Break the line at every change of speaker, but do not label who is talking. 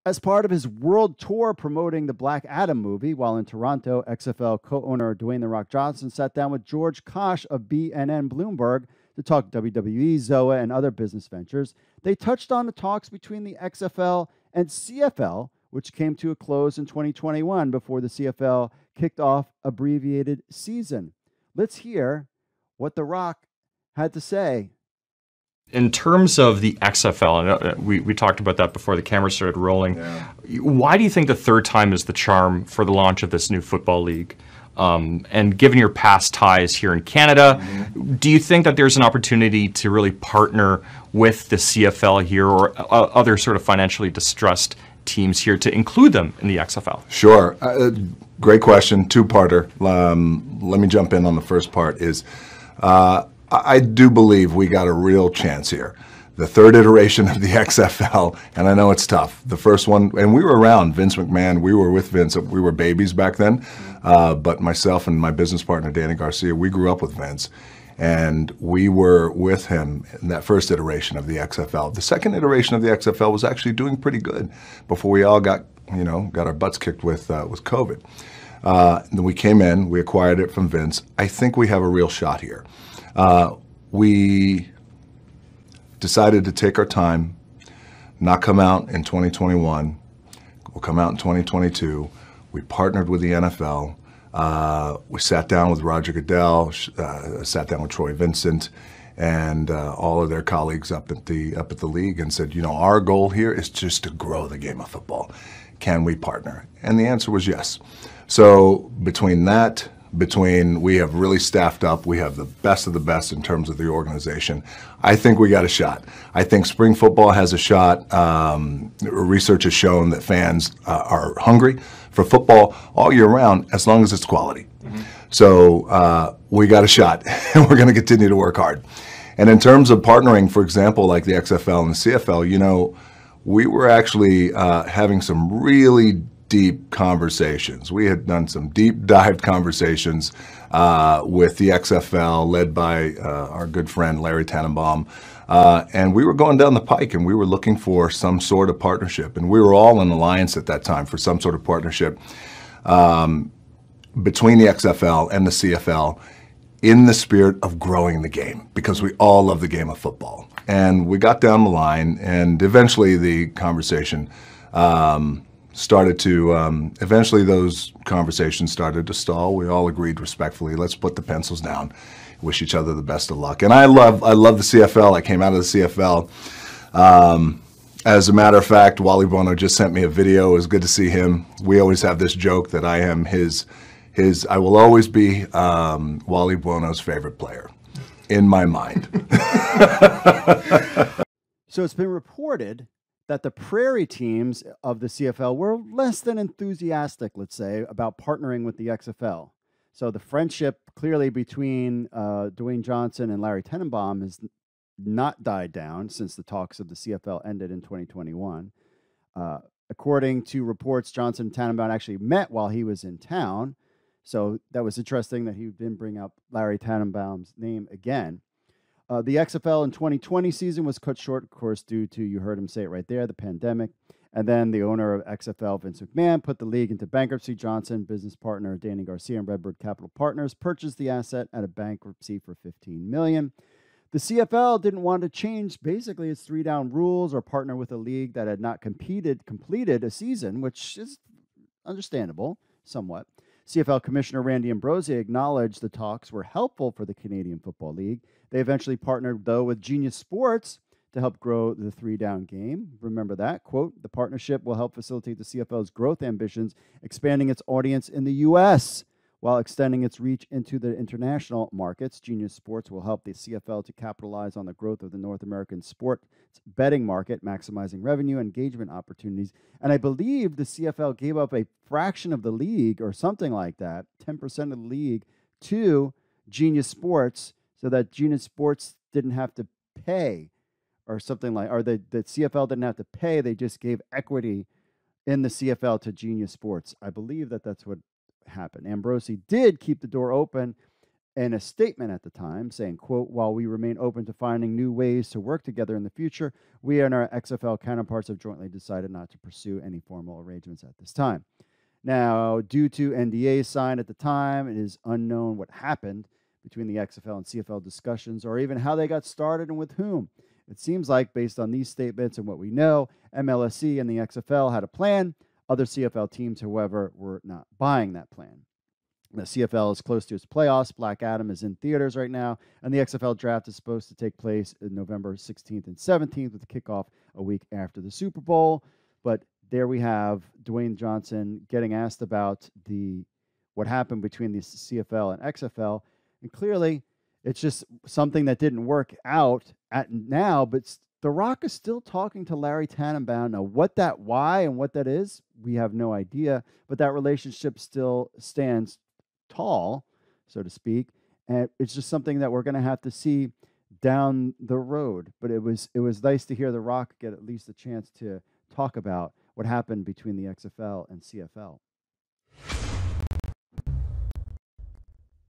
As part of his world tour promoting the Black Adam movie while in Toronto, XFL co-owner Dwayne "The Rock" Johnson sat down with George-Cosh of BNN Bloomberg to talk WWE, ZOA, and other business ventures. They touched on the talks between the XFL and CFL, which came to a close in 2021 before the CFL kicked off abbreviated season. Let's hear what The Rock had to say.
In terms of the XFL, and we talked about that before the camera started rolling, why do you think the third time is the charm for the launch of this new football league? And given your past ties here in Canada, do you think that there's an opportunity to really partner with the CFL here or other sort of financially distressed teams here to include them in the XFL?
Sure. Great question. Two-parter. Let me jump in on the first part is I do believe we got a real chance here. The third iteration of the XFL, and I know it's tough. The first one, and we were around Vince McMahon. We were with Vince. We were babies back then. But myself and my business partner, Danny Garcia, we grew up with Vince. And we were with him in that first iteration of the XFL. The second iteration of the XFL was actually doing pretty good before we all got our butts kicked with COVID. Then we came in, we acquired it from Vince. I think we have a real shot here. We decided to take our time, not come out in 2021. We'll come out in 2022. We partnered with the NFL. We sat down with Roger Goodell, sat down with Troy Vincent, and all of their colleagues up at the league, and said, our goal here is just to grow the game of football. Can we partner? And the answer was yes. So we have really staffed up. We have the best of the best in terms of the organization. I think we got a shot. I think spring football has a shot. Research has shown that fans are hungry for football all year round as long as it's quality. So we got a shot, and we're going to continue to work hard. And in terms of partnering, for example, like the XFL and the CFL, we were actually having some really deep conversations. We had done some deep dive conversations with the XFL, led by our good friend Larry Tanenbaum, and we were going down the pike, and we were looking for some sort of partnership, and we were all in alliance at that time for some sort of partnership between the XFL and the CFL in the spirit of growing the game, because we all love the game of football. And we got down the line, and eventually the conversation eventually those conversations started to stall. We all agreed respectfully, let's put the pencils down, wish each other the best of luck. And I love the CFL. I came out of the CFL. As a matter of fact, Wally Bono just sent me a video. It was good to see him. We always have this joke that I am I will always be Wally Bono's favorite player in my mind.
So it's been reported that the prairie teams of the CFL were less than enthusiastic, let's say, about partnering with the XFL. So the friendship clearly between Dwayne Johnson and Larry Tanenbaum has not died down since the talks of the CFL ended in 2021. According to reports, Johnson and Tanenbaum actually met while he was in town. So that was interesting that he didn't bring up Larry Tanenbaum's name again. The XFL in 2020 season was cut short, of course, due to, you heard him say it right there, the pandemic. And then the owner of XFL, Vince McMahon, put the league into bankruptcy. Johnson, business partner Danny Garcia and Redbird Capital Partners, purchased the asset at a bankruptcy for $15 million. The CFL didn't want to change basically its three-down rules or partner with a league that had not completed a season, which is understandable somewhat. CFL Commissioner Randy Ambrosie acknowledged the talks were helpful for the Canadian Football League. They eventually partnered, though, with Genius Sports to help grow the three-down game. Remember that, quote, the partnership will help facilitate the CFL's growth ambitions, expanding its audience in the U.S. while extending its reach into the international markets. Genius Sports will help the CFL to capitalize on the growth of the North American sports betting market, maximizing revenue and engagement opportunities. And I believe the CFL gave up a fraction of the league or something like that, 10% of the league, to Genius Sports so that Genius Sports didn't have to pay or something like, or the CFL didn't have to pay. They just gave equity in the CFL to Genius Sports. I believe that that's what happened. Ambrosie did keep the door open in a statement at the time saying, quote, "While we remain open to finding new ways to work together in the future, we and our XFL counterparts have jointly decided not to pursue any formal arrangements at this time." Now, due to NDAs signed at the time, it is unknown what happened between the XFL and CFL discussions, or even how they got started and with whom. It seems like, based on these statements and what we know, MLSE and the XFL had a plan. Other CFL teams, however, were not buying that plan. The CFL is close to its playoffs. Black Adam is in theaters right now, and the XFL draft is supposed to take place in November 16th and 17th, with the kickoff a week after the Super Bowl. But there we have Dwayne Johnson getting asked about what happened between the CFL and XFL, and clearly it's just something that didn't work out now. But The Rock is still talking to Larry Tanenbaum. Now, why and what that is, we have no idea. But that relationship still stands tall, so to speak, and it's just something that we're going to have to see down the road. But it was nice to hear The Rock get at least a chance to talk about what happened between the XFL and CFL.